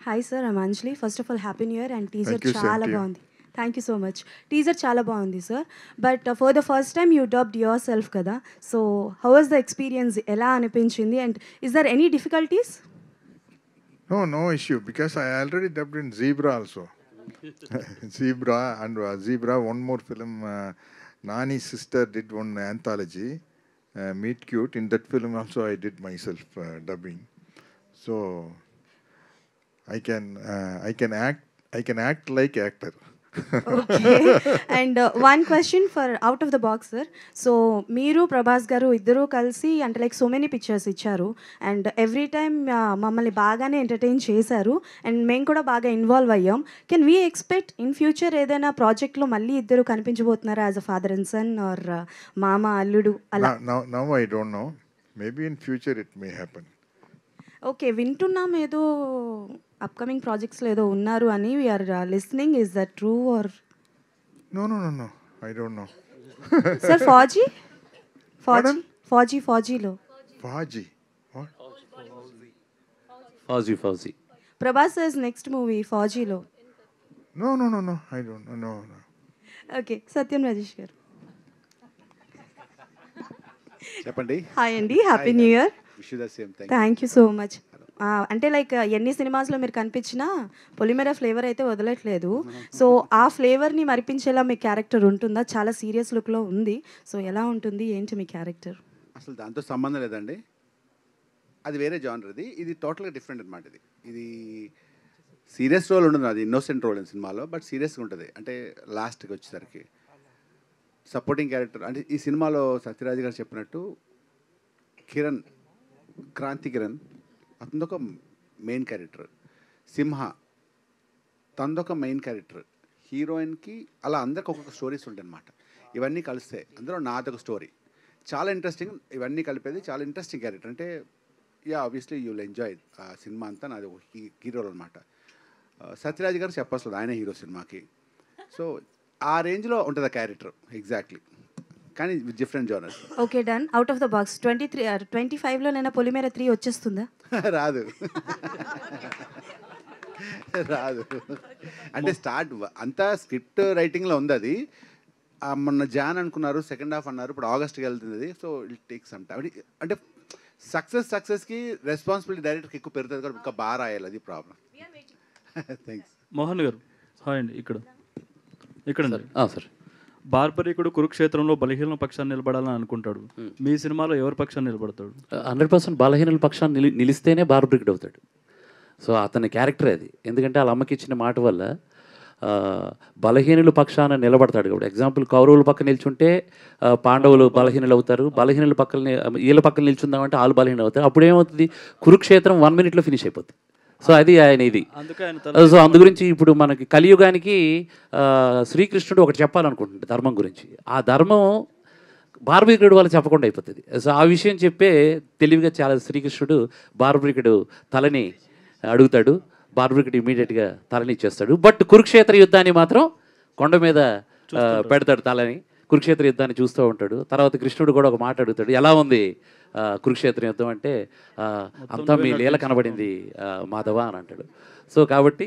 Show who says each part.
Speaker 1: Hi sir, I'm Anjali. First of all happy new year. And teaser
Speaker 2: Thank you, same
Speaker 1: చాలా
Speaker 2: to you.
Speaker 1: బాగుంది. Thank you so much. Teaser చాలా బాగుంది sir. But for the first time you dubbed yourself కదా, so how was the experience? ఎలా అనిపించింది? And is there any difficulties?
Speaker 2: No issue because I already dubbed in Zebra also. Zebra and Zebra, one more film. Nani's sister did one anthology, Meet Cute. In that film also I did myself dubbing. So I can act like actor.
Speaker 1: Okay. And one question for out of the box sir. So మీరు ప్రభాస్ గారు ఇద్దరూ కలిసి అంటే like so many pictures ఇచ్చారు and every time మమ్మల్ని బాగానే entertain చేశారు and మేము కూడా బాగా ఇన్వాల్వ్ అయ్యాం. Can we expect in future ఏదైనా ప్రాజెక్ట్లో మళ్ళీ ఇద్దరు కనిపించబోతున్నారా as a father and son or మామ అల్లుడు అలా?
Speaker 2: Now I don't know. Maybe in future it may happen.
Speaker 1: Okay, వింటున్నాం ఏదో అప్కమింగ్ ప్రాజెక్ట్స్లో ఏదో ఉన్నారు అని. We're listening. Is that true or?
Speaker 2: No. I don't know.
Speaker 1: Sir Fauji
Speaker 2: Pardon?
Speaker 1: ఫాజీలో
Speaker 2: Faji. What?
Speaker 3: Fauji
Speaker 1: Prabhas is next movie ఫాజీలో.
Speaker 2: No. I don't know. No.
Speaker 1: Okay, Satyam Rajesh garu.
Speaker 4: చెప్పండి.
Speaker 1: Hi అండి, happy new year.
Speaker 4: Wish you the same.
Speaker 1: Thank you so much. అంటే like ఎన్ని సినిమాస్లో మీరు కనిపించినా పొలిమేర flavour అయితే వదలట్లేదు. సో ఆ ఫ్లేవర్ని మరిపించేలా మీ క్యారెక్టర్ ఉంటుందా? చాలా సీరియస్ లుక్లో ఉంది. సో ఎలా ఉంటుంది, ఏంటి మీ క్యారెక్టర్?
Speaker 4: అసలు దాంతో సంబంధం లేదండి. అది వేరే జానర్. ఇది టోటల్గా డిఫరెంట్ అనమాట. ఇది సీరియస్ రోల్ ఉండదు, అది ఇన్నోసెంట్ రోల్ ఇన్ సినిమాలో, బట్ సీరియస్గా ఉంటుంది. అంటే లాస్ట్కి వచ్చేసరికి సపోర్టింగ్ క్యారెక్టర్. అంటే ఈ సినిమాలో సత్యరాజ్ గారు చెప్పినట్టు క్రాంతి కిరణ్ అతనిదొక మెయిన్ క్యారెక్టర్, సింహ తనదొక మెయిన్ క్యారెక్టర్, హీరోయిన్కి అలా అందరికి ఒక్కొక్క స్టోరీస్ ఉంటాయి అన్నమాట. ఇవన్నీ కలిస్తే అందులో నాదొక స్టోరీ. చాలా ఇంట్రెస్టింగ్. ఇవన్నీ కలిపేది చాలా ఇంట్రెస్టింగ్ క్యారెక్టర్. అంటే obviously you will enjoy cinema అంతా. నాది ఒక హీరోలు అనమాట. సత్యరాజ్ గారు చెప్పాల్సింది, ఆయన హీరో సినిమాకి. సో ఆ రేంజ్లో ఉంటుంది ఆ క్యారెక్టర్ ఎగ్జాక్ట్లీ, కానీ with different genres.
Speaker 1: Okay, done. Out of the box 25లో పొలిమేర 3 వచ్చేస్తుందా?
Speaker 4: రాదు. అంటే స్టార్ట్ అంతా స్క్రిప్ట్ రైటింగ్లో ఉంది. అది మొన్న జాన్ అనుకున్నారు, సెకండ్ హాఫ్ అన్నారు, ఇప్పుడు ఆగస్ట్కి వెళ్తుంది. So it take some time. అంటే సక్సెస్కి రెస్పాన్సిబిలిటీ డైరెక్టర్కి ఎక్కువ పెరుగుతుంది కాబట్టి ఇంకా బాగా రాయాలి, అది ప్రాబ్లం. థ్యాంక్స్.
Speaker 5: మోహన్ గారు హాయ్ అండి. ఇక్కడ
Speaker 3: సార్
Speaker 5: బార్బరీకుడు కురుక్షేత్రంలో బలహీన పక్షాన్ని నిలబడాలని అనుకుంటాడు. మీ సినిమాలో ఎవరి పక్షాన్ని నిలబడతాడు?
Speaker 3: 100% బలహీనుల పక్షాన్ని నిలిస్తేనే బార్బ్రిక్డ్ అవుతాడు. సో అతని క్యారెక్టర్ అది. ఎందుకంటే వాళ్ళ అమ్మకి ఇచ్చిన మాట వల్ల బలహీనుల పక్షాన నిలబడతాడు. కాబట్టి ఎగ్జాంపుల్ కౌరవుల పక్కన నిల్చుంటే పాండవులు బలహీనులు అవుతారు, బలహీనుల పక్కన వీళ్ళ పక్కన నిల్చుందామంటే వాళ్ళు బలహీనులు అవుతారు. అప్పుడు ఏమవుతుంది, కురుక్షేత్రం 1 minute ఫినిష్ అయిపోతుంది. సో అది ఆయన ఇది. సో అందు గురించి ఇప్పుడు మనకి కలియుగానికి శ్రీకృష్ణుడు ఒకటి చెప్పాలనుకుంటుంది ధర్మం గురించి. ఆ ధర్మం బార్బరీకుడు వాళ్ళు చెప్పకుండా అయిపోతుంది. సో ఆ విషయం చెప్పే తెలివిగా చాలా శ్రీకృష్ణుడు బార్బరీకుడు తలని అడుగుతాడు. బార్బరీకుడు ఇమీడియట్గా తలని ఇచ్చేస్తాడు. బట్ కురుక్షేత్ర యుద్ధాన్ని మాత్రం కొండ మీద పెడతాడు తలని. కురుక్షేత్ర యుద్ధాన్ని చూస్తూ ఉంటాడు. తర్వాత కృష్ణుడు కూడా ఒక మాట అడుగుతాడు, ఎలా ఉంది కురుక్షేత్ర యుద్ధం అంటే, అంతా మీ లీల కనబడింది మాధవ అని అంటాడు. సో కాబట్టి